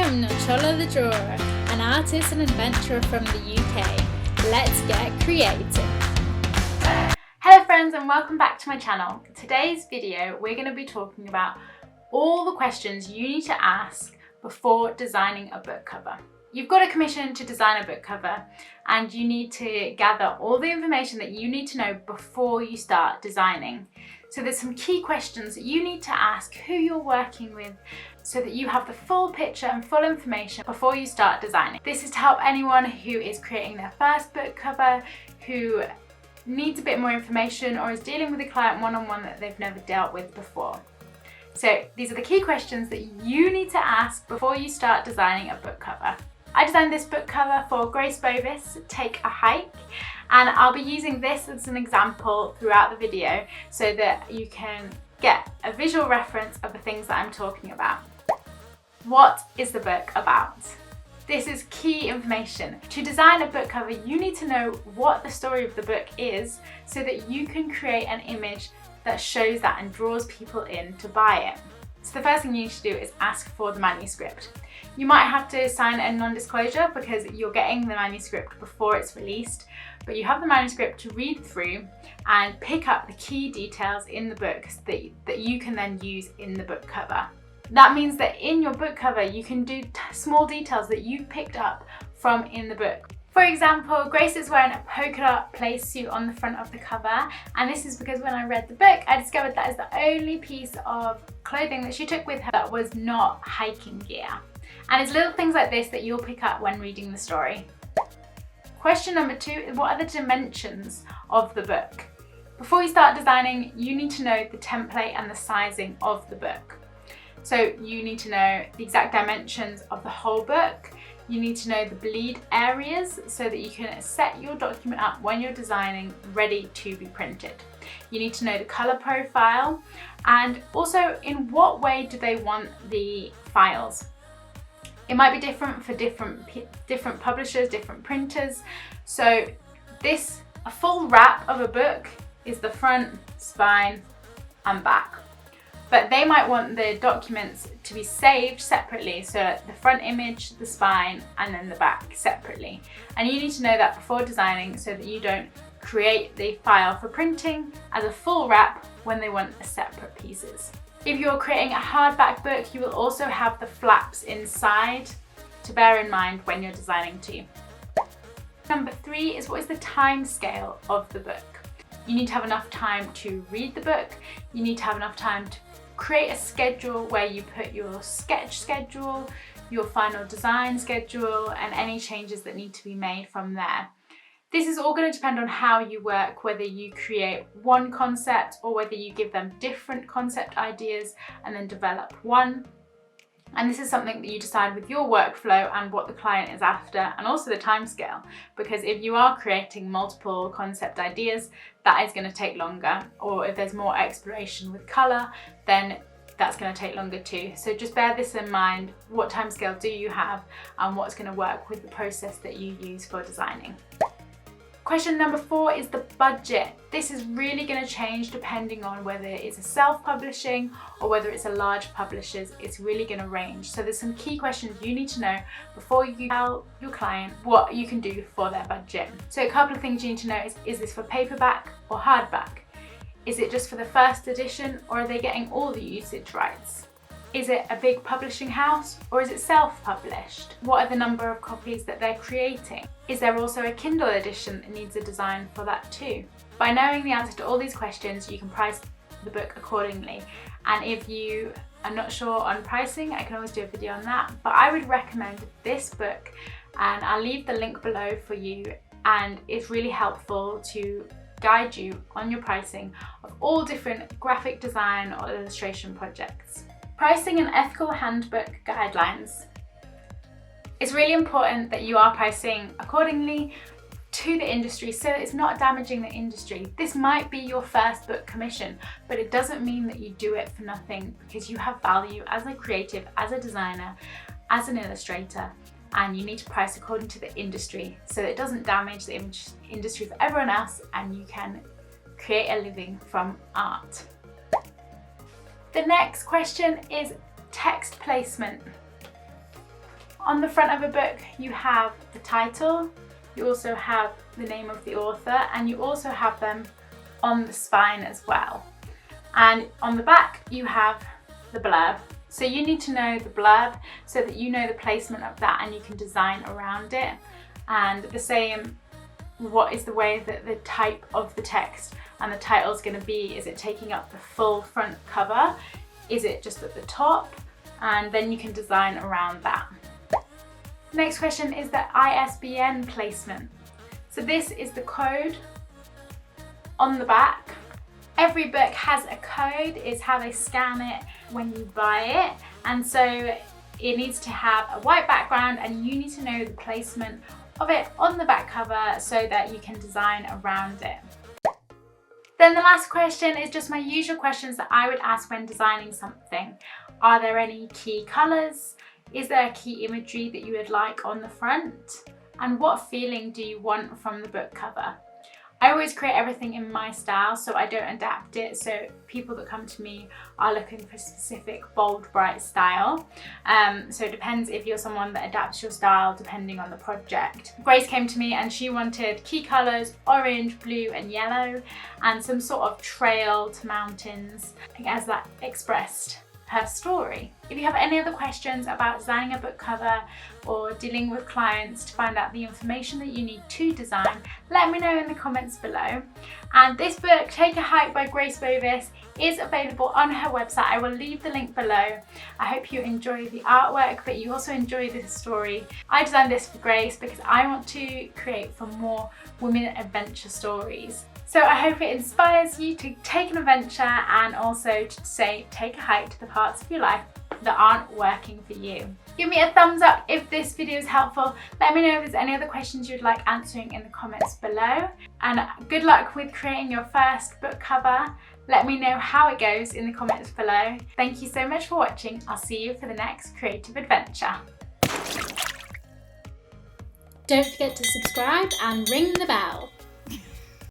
am Nochola the Drawer, an artist and adventurer from the UK. Let's get creative. Hello friends and welcome back to my channel. Today's video we're going to be talking about all the questions you need to ask before designing a book cover. You've got a commission to design a book cover and you need to gather all the information that you need to know before you start designing. So there's some key questions that you need to ask who you're working with so that you have the full picture and full information before you start designing. This is to help anyone who is creating their first book cover, who needs a bit more information or is dealing with a client one-on-one that they've never dealt with before. So these are the key questions that you need to ask before you start designing a book cover. I designed this book cover for Grace Bovis, Take a Hike, and I'll be using this as an example throughout the video so that you can get a visual reference of the things that I'm talking about. What is the book about? This is key information. To design a book cover, you need to know what the story of the book is so that you can create an image that shows that and draws people in to buy it. So the first thing you need to do is ask for the manuscript. You might have to sign a non-disclosure because you're getting the manuscript before it's released, but you have the manuscript to read through and pick up the key details in the book that you can then use in the book cover. That means that in your book cover, you can do small details that you've picked up from in the book. For example, Grace is wearing a polka dot play suit on the front of the cover, and this is because when I read the book, I discovered that is the only piece of clothing that she took with her that was not hiking gear. And it's little things like this that you'll pick up when reading the story. Question number 2 is, what are the dimensions of the book? Before you start designing, you need to know the template and the sizing of the book. So you need to know the exact dimensions of the whole book. You need to know the bleed areas so that you can set your document up when you're designing, ready to be printed. You need to know the color profile and also in what way do they want the files. It might be different for different publishers, different printers. So a full wrap of a book is the front, spine and back. But they might want the documents to be saved separately, so the front image, the spine, and then the back separately. And you need to know that before designing so that you don't create the file for printing as a full wrap when they want separate pieces. If you're creating a hardback book, you will also have the flaps inside to bear in mind when you're designing too. Number 3 is, what is the time scale of the book? You need to have enough time to read the book. You need to have enough time to create a schedule where you put your sketch schedule, your final design schedule, and any changes that need to be made from there. This is all going to depend on how you work, whether you create one concept or whether you give them different concept ideas and then develop one. And this is something that you decide with your workflow and what the client is after, and also the time scale. Because if you are creating multiple concept ideas, that is going to take longer. Or if there's more exploration with colour, then that's going to take longer too. So just bear this in mind. What time scale do you have and what's going to work with the process that you use for designing? Question number 4 is the budget. This is really going to change depending on whether it's a self-publishing or whether it's a large publisher's. It's really going to range. So there's some key questions you need to know before you tell your client what you can do for their budget. So a couple of things you need to know is this for paperback or hardback? Is it just for the first edition or are they getting all the usage rights? Is it a big publishing house or is it self-published? What are the number of copies that they're creating? Is there also a Kindle edition that needs a design for that too? By knowing the answer to all these questions, you can price the book accordingly. And if you are not sure on pricing, I can always do a video on that. But I would recommend this book, and I'll leave the link below for you. And it's really helpful to guide you on your pricing of all different graphic design or illustration projects. Pricing and ethical handbook guidelines. It's really important that you are pricing accordingly to the industry so that it's not damaging the industry. This might be your first book commission, but it doesn't mean that you do it for nothing, because you have value as a creative, as a designer, as an illustrator, and you need to price according to the industry so that it doesn't damage the industry for everyone else and you can create a living from art. The next question is text placement. On the front of a book, you have the title, you also have the name of the author, and you also have them on the spine as well. And on the back, you have the blurb. So you need to know the blurb so that you know the placement of that and you can design around it. And the same, what is the way that the type of the text and the title is going to be? Is it taking up the full front cover? Is it just at the top? And then you can design around that. Next question is the ISBN placement. So this is the code on the back. Every book has a code, it's how they scan it when you buy it, and so it needs to have a white background and you need to know the placement of it on the back cover so that you can design around it. Then the last question is just my usual questions that I would ask when designing something. Are there any key colours? Is there a key imagery that you would like on the front? And what feeling do you want from the book cover? I always create everything in my style, so I don't adapt it, so people that come to me are looking for a specific bold, bright style. So it depends if you're someone that adapts your style depending on the project. Grace came to me and she wanted key colours, orange, blue and yellow, and some sort of trail to mountains as that expressed her story. If you have any other questions about designing a book cover or dealing with clients to find out the information that you need to design, let me know in the comments below. And this book, Take a Hike by Grace Bovis, is available on her website. I will leave the link below. I hope you enjoy the artwork, but you also enjoy this story. I designed this for Grace because I want to create for more women adventure stories. So I hope it inspires you to take an adventure and also to take a hike to the parts of your life that aren't working for you. Give me a thumbs up if this video is helpful. Let me know if there's any other questions you'd like answering in the comments below. And good luck with creating your first book cover. Let me know how it goes in the comments below. Thank you so much for watching. I'll see you for the next creative adventure. Don't forget to subscribe and ring the bell.